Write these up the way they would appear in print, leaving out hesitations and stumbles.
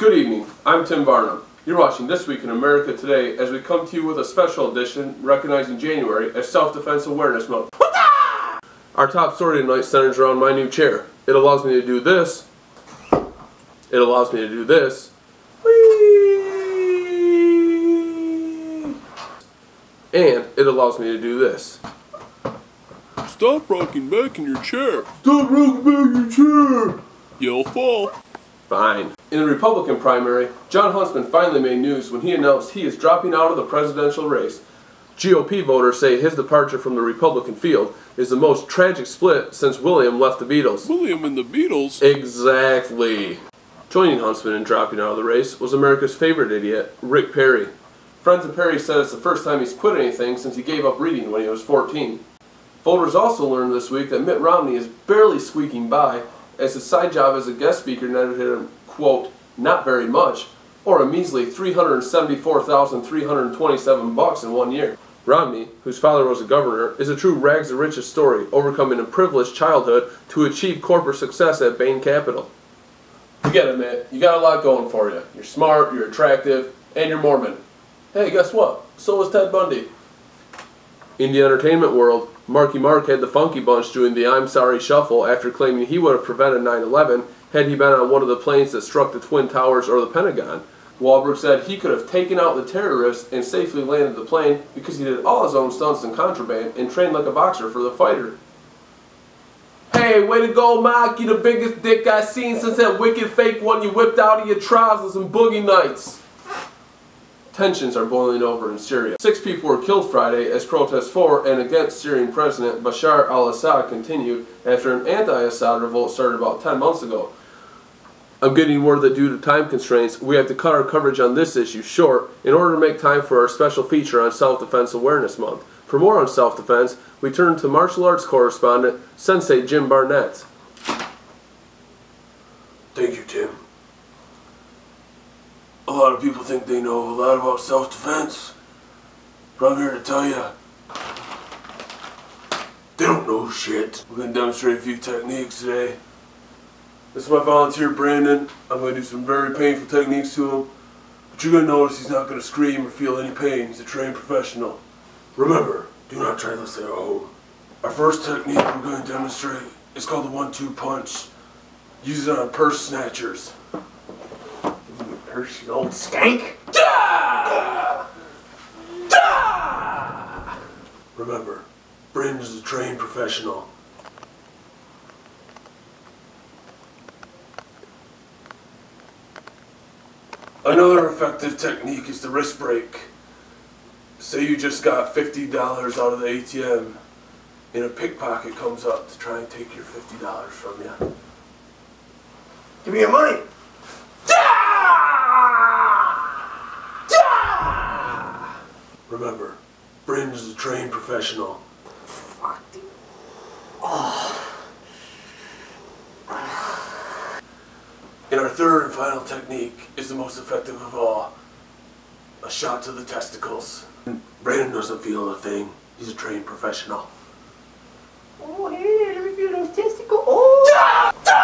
Good evening, I'm Tim Barnum. You're watching This Week in America Today as we come to you with a special edition recognizing January as Self-Defense Awareness Month. Our top story tonight centers around my new chair. It allows me to do this. It allows me to do this. Whee! And it allows me to do this. Stop rocking back in your chair. Stop rocking back in your chair! You'll fall. Fine. In the Republican primary, Jon Huntsman finally made news when he announced he is dropping out of the presidential race. GOP voters say his departure from the Republican field is the most tragic split since William left the Beatles. William and the Beatles? Exactly. Joining Huntsman in dropping out of the race was America's favorite idiot, Rick Perry. Friends of Perry said it's the first time he's quit anything since he gave up reading when he was 14. Voters also learned this week that Mitt Romney is barely squeaking by, as his side job as a guest speaker netted him, quote, not very much, or a measly $374,327 in 1 year. Romney, whose father was a governor, is a true rags to riches story, overcoming a privileged childhood to achieve corporate success at Bain Capital. You get it, Mitt. You got a lot going for you. You're smart, you're attractive, and you're Mormon. Hey, guess what? So was Ted Bundy. In the entertainment world, Marky Mark had the Funky Bunch doing the I'm Sorry Shuffle after claiming he would have prevented 9/11 had he been on one of the planes that struck the Twin Towers or the Pentagon. Wahlberg said he could have taken out the terrorists and safely landed the plane because he did all his own stunts in contraband and trained like a boxer for the fighter. Hey, way to go, Mike. You the biggest dick I seen since that wicked fake one you whipped out of your trousers and boogie nights. Tensions are boiling over in Syria. 6 people were killed Friday as protests for and against Syrian President Bashar al-Assad continued after an anti-Assad revolt started about 10 months ago. I'm getting word that due to time constraints, we have to cut our coverage on this issue short in order to make time for our special feature on Self-Defense Awareness Month. For more on self-defense, we turn to martial arts correspondent Sensei Jim Barnett. Thank you, Tim. A lot of people think they know a lot about self-defense, but I'm here to tell you, they don't know shit. We're going to demonstrate a few techniques today. This is my volunteer, Brandon. I'm going to do some very painful techniques to him, but you're going to notice he's not going to scream or feel any pain. He's a trained professional. Remember, do not try this at home. Our first technique we're going to demonstrate is called the 1-2 punch. Use it on purse snatchers. Purse, you old skank. Da! Da! Remember, Brandon is a trained professional. Another effective technique is the wrist break. Say you just got $50 out of the ATM and a pickpocket comes up to try and take your $50 from you. Give me your money. Remember, Brandon is a trained professional. Fuck, dude. Oh. And our third and final technique is the most effective of all. A shot to the testicles. Brandon doesn't feel a thing. He's a trained professional. Oh, hey, let me feel those testicles. Oh! Da! Da!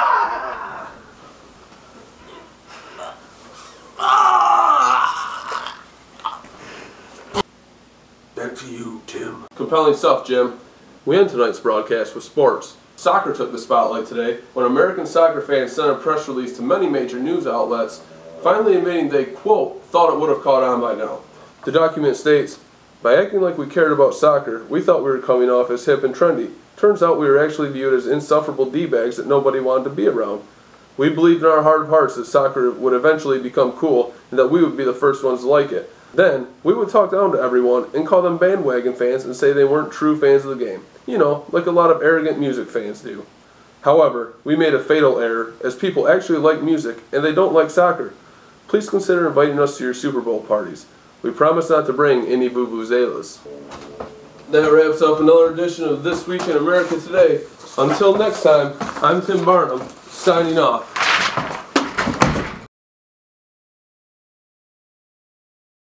Back to you, Tim. Compelling stuff, Jim. We end tonight's broadcast with sports. Soccer took the spotlight today when American soccer fans sent a press release to many major news outlets, finally admitting they, quote, thought it would have caught on by now. The document states, by acting like we cared about soccer, we thought we were coming off as hip and trendy. Turns out we were actually viewed as insufferable D-bags that nobody wanted to be around. We believed in our heart of hearts that soccer would eventually become cool and that we would be the first ones to like it. Then, we would talk down to everyone and call them bandwagon fans and say they weren't true fans of the game. You know, like a lot of arrogant music fans do. However, we made a fatal error, as people actually like music and they don't like soccer. Please consider inviting us to your Super Bowl parties. We promise not to bring any vuvuzelas. That wraps up another edition of This Week in America Today. Until next time, I'm Tim Barnum, signing off.